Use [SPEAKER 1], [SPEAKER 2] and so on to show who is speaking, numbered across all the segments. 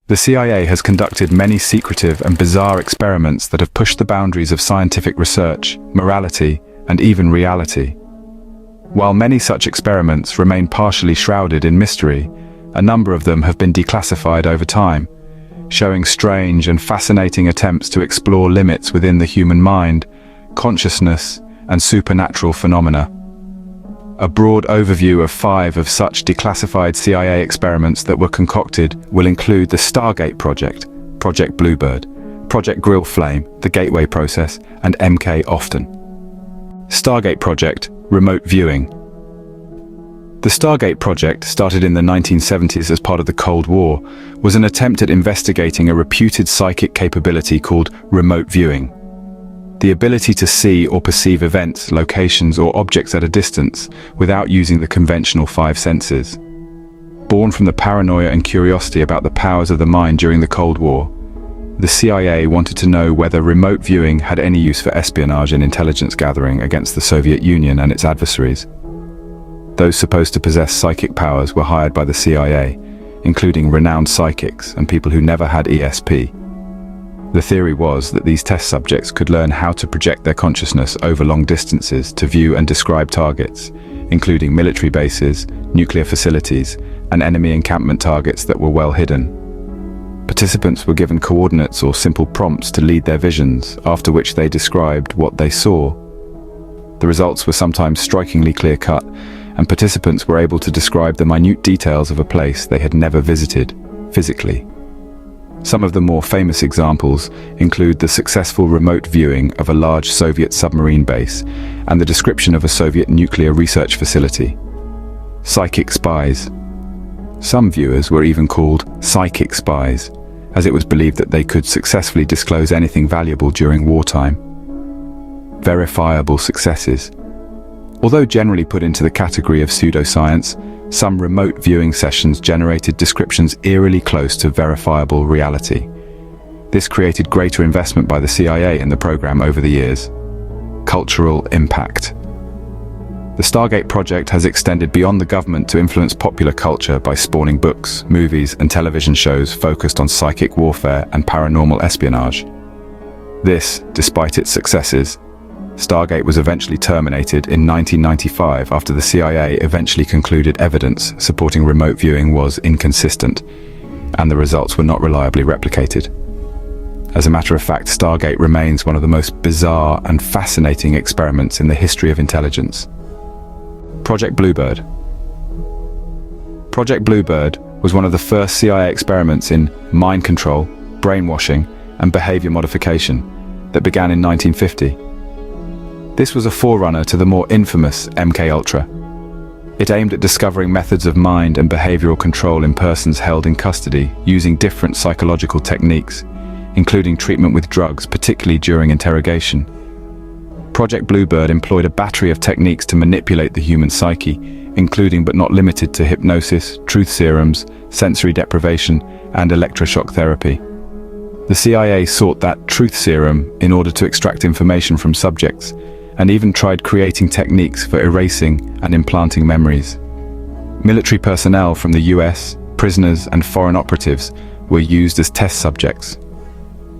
[SPEAKER 1] The CIA has conducted many secretive and bizarre experiments that have pushed the boundaries of scientific research, morality, and even reality. While many such experiments remain partially shrouded in mystery, a number of them have been declassified over time, showing strange and fascinating attempts to explore limits within the human mind, consciousness, and supernatural phenomena. A broad overview of 5 of such declassified CIA experiments that were concocted will include the Stargate project, Project Bluebird, Project Grill Flame, the Gateway Process, and MKOften. Stargate project, remote viewing. The Stargate project, started in the 1970s as part of the Cold War, was an attempt at investigating a reputed psychic capability called remote viewing. The ability to see or perceive events, locations, or objects at a distance without using the conventional 5 senses. Born from the paranoia and curiosity about the powers of the mind during the Cold War, the CIA wanted to know whether remote viewing had any use for espionage and intelligence gathering against the Soviet Union and its adversaries. Those supposed to possess psychic powers were hired by the CIA, including renowned psychics and people who never had ESP. The theory was that these test subjects could learn how to project their consciousness over long distances to view and describe targets, including military bases, nuclear facilities, and enemy encampment targets that were well hidden. Participants were given coordinates or simple prompts to lead their visions, after which they described what they saw. The results were sometimes strikingly clear-cut, and participants were able to describe the minute details of a place they had never visited, physically. Some of the more famous examples include the successful remote viewing of a large Soviet submarine base and the description of a Soviet nuclear research facility. Psychic spies. Some viewers were even called psychic spies, as it was believed that they could successfully disclose anything valuable during wartime. Verifiable successes. Although generally put into the category of pseudoscience, some remote viewing sessions generated descriptions eerily close to verifiable reality. This created greater investment by the CIA in the program over the years. Cultural impact. The Stargate project has extended beyond the government to influence popular culture by spawning books, movies, and television shows focused on psychic warfare and paranormal espionage. This, despite its successes, Stargate was eventually terminated in 1995 after the CIA eventually concluded evidence supporting remote viewing was inconsistent, and the results were not reliably replicated. As a matter of fact, Stargate remains one of the most bizarre and fascinating experiments in the history of intelligence. Project Bluebird. Project Bluebird was one of the first CIA experiments in mind control, brainwashing, and behavior modification that began in 1950. This was a forerunner to the more infamous MKUltra. It aimed at discovering methods of mind and behavioral control in persons held in custody using different psychological techniques, including treatment with drugs, particularly during interrogation. Project Bluebird employed a battery of techniques to manipulate the human psyche, including but not limited to hypnosis, truth serums, sensory deprivation, and electroshock therapy. The CIA sought that truth serum in order to extract information from subjects, and even tried creating techniques for erasing and implanting memories. Military personnel from the US, prisoners, and foreign operatives were used as test subjects.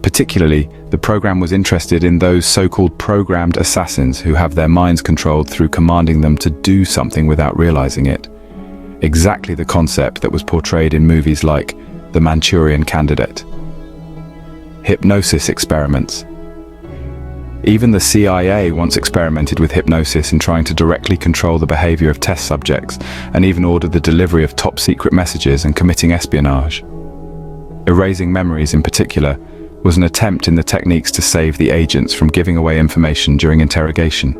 [SPEAKER 1] Particularly, the program was interested in those so-called programmed assassins who have their minds controlled through commanding them to do something without realizing it. Exactly the concept that was portrayed in movies like The Manchurian Candidate. Hypnosis experiments. Even the CIA once experimented with hypnosis in trying to directly control the behavior of test subjects, and even ordered the delivery of top-secret messages and committing espionage. Erasing memories in particular was an attempt in the techniques to save the agents from giving away information during interrogation.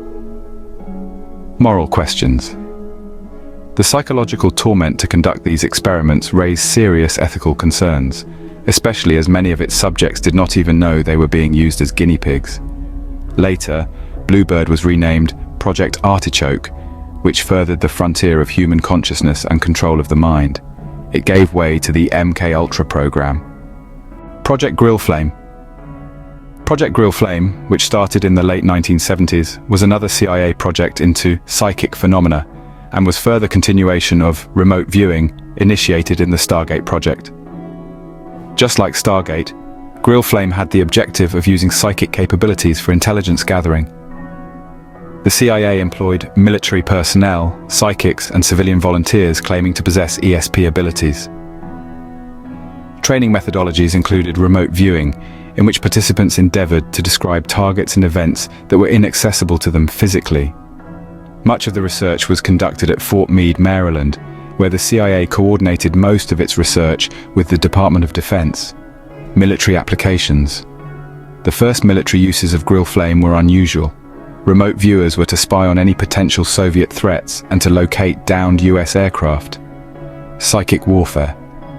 [SPEAKER 1] Moral questions. The psychological torment to conduct these experiments raised serious ethical concerns, especially as many of its subjects did not even know they were being used as guinea pigs. Later, Bluebird was renamed Project Artichoke, which furthered the frontier of human consciousness and control of the mind. It gave way to the MKUltra program. Project Grill Flame. Project Grill Flame, which started in the late 1970s, was another CIA project into psychic phenomena and was further continuation of remote viewing initiated in the Stargate project. Just like Stargate, Grill Flame had the objective of using psychic capabilities for intelligence gathering. The CIA employed military personnel, psychics, and civilian volunteers claiming to possess ESP abilities. Training methodologies included remote viewing, in which participants endeavored to describe targets and events that were inaccessible to them physically. Much of the research was conducted at Fort Meade, Maryland, where the CIA coordinated most of its research with the Department of Defense. Military applications. The first military uses of Grill Flame were unusual. Remote viewers were to spy on any potential Soviet threats and to locate downed US aircraft. Psychic warfare.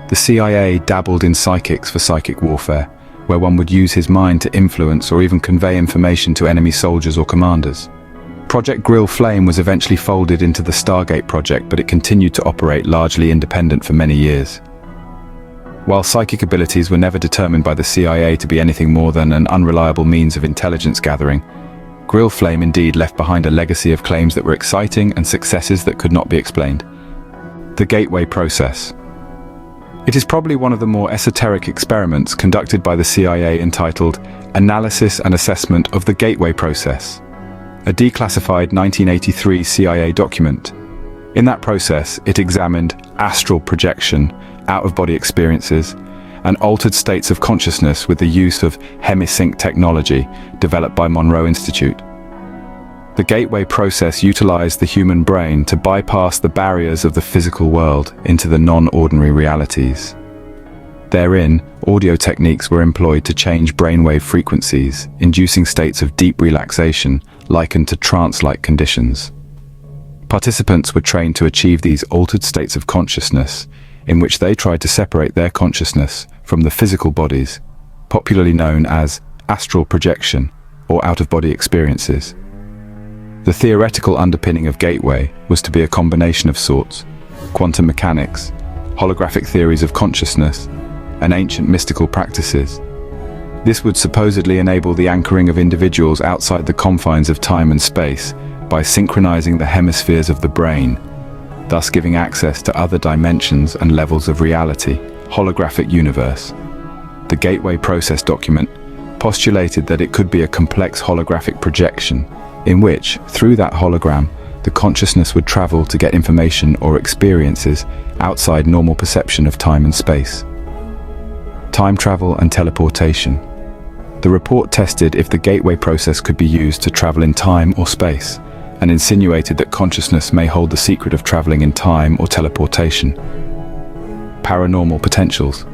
[SPEAKER 1] The CIA dabbled in psychics for psychic warfare, where one would use his mind to influence or even convey information to enemy soldiers or commanders. Project Grill Flame was eventually folded into the Stargate project, but it continued to operate largely independent for many years. While psychic abilities were never determined by the CIA to be anything more than an unreliable means of intelligence gathering, Grill Flame indeed left behind a legacy of claims that were exciting and successes that could not be explained. The Gateway Process. It is probably one of the more esoteric experiments conducted by the CIA entitled Analysis and Assessment of the Gateway Process, a declassified 1983 CIA document. In that process, it examined astral projection, out-of-body experiences, and altered states of consciousness with the use of hemisync technology developed by Monroe Institute. The Gateway Process utilized the human brain to bypass the barriers of the physical world into the non-ordinary realities. Therein, audio techniques were employed to change brainwave frequencies, inducing states of deep relaxation likened to trance-like conditions. Participants were trained to achieve these altered states of consciousness, in which they tried to separate their consciousness from the physical bodies, popularly known as astral projection or out-of-body experiences. The theoretical underpinning of Gateway was to be a combination of sorts: quantum mechanics, holographic theories of consciousness, and ancient mystical practices. This would supposedly enable the anchoring of individuals outside the confines of time and space by synchronizing the hemispheres of the brain, thus giving access to other dimensions and levels of reality, holographic universe. The Gateway Process document postulated that it could be a complex holographic projection, in which, through that hologram, the consciousness would travel to get information or experiences outside normal perception of time and space. Time travel and teleportation. The report tested if the Gateway Process could be used to travel in time or space, and insinuated that consciousness may hold the secret of traveling in time or teleportation. Paranormal potentials.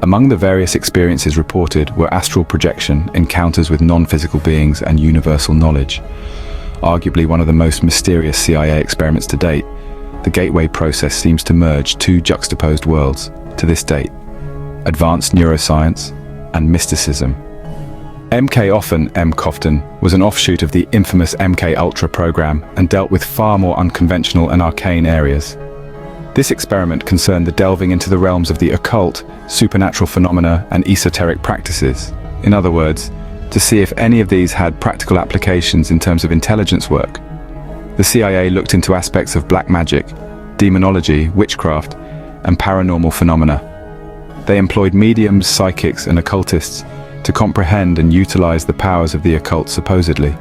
[SPEAKER 1] Among the various experiences reported were astral projection, encounters with non-physical beings, and universal knowledge. Arguably one of the most mysterious CIA experiments to date, the Gateway Process seems to merge two juxtaposed worlds to this date: advanced neuroscience and mysticism. MKOften was an offshoot of the infamous MK Ultra program and dealt with far more unconventional and arcane areas. This experiment concerned the delving into the realms of the occult, supernatural phenomena, and esoteric practices. In other words, to see if any of these had practical applications in terms of intelligence work. The CIA looked into aspects of black magic, demonology, witchcraft, and paranormal phenomena. They employed mediums, psychics, and occultists to comprehend and utilize the powers of the occult supposedly.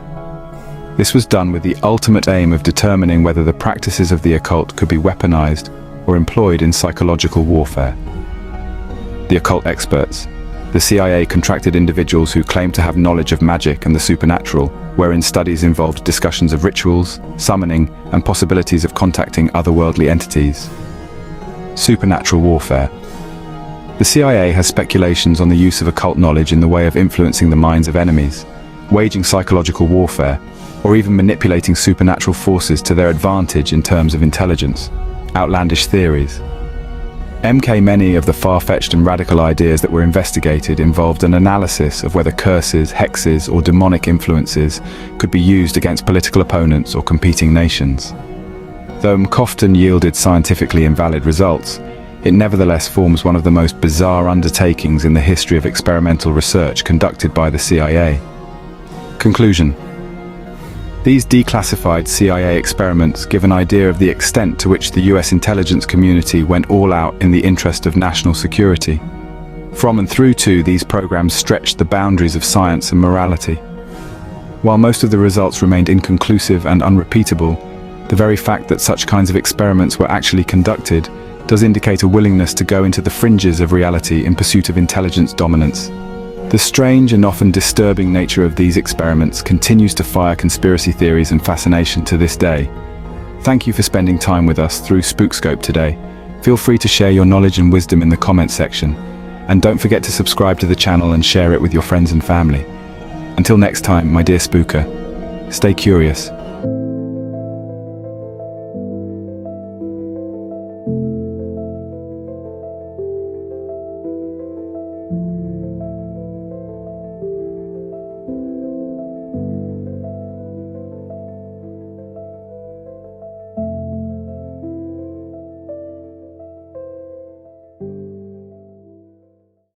[SPEAKER 1] This was done with the ultimate aim of determining whether the practices of the occult could be weaponized or employed in psychological warfare. The occult experts. The CIA contracted individuals who claimed to have knowledge of magic and the supernatural, wherein studies involved discussions of rituals, summoning, and possibilities of contacting otherworldly entities. Supernatural warfare. The CIA has speculations on the use of occult knowledge in the way of influencing the minds of enemies, waging psychological warfare, or even manipulating supernatural forces to their advantage in terms of intelligence. Outlandish theories. Many of the far-fetched and radical ideas that were investigated involved an analysis of whether curses, hexes, or demonic influences could be used against political opponents or competing nations. Though MKOften yielded scientifically invalid results, it nevertheless forms one of the most bizarre undertakings in the history of experimental research conducted by the CIA. Conclusion. These declassified CIA experiments give an idea of the extent to which the US intelligence community went all out in the interest of national security. From and through to, these programs stretched the boundaries of science and morality. While most of the results remained inconclusive and unrepeatable, the very fact that such kinds of experiments were actually conducted does indicate a willingness to go into the fringes of reality in pursuit of intelligence dominance. The strange and often disturbing nature of these experiments continues to fire conspiracy theories and fascination to this day. Thank you for spending time with us through Spookscope today. Feel free to share your knowledge and wisdom in the comments section. And don't forget to subscribe to the channel and share it with your friends and family. Until next time, my dear spooker, stay curious.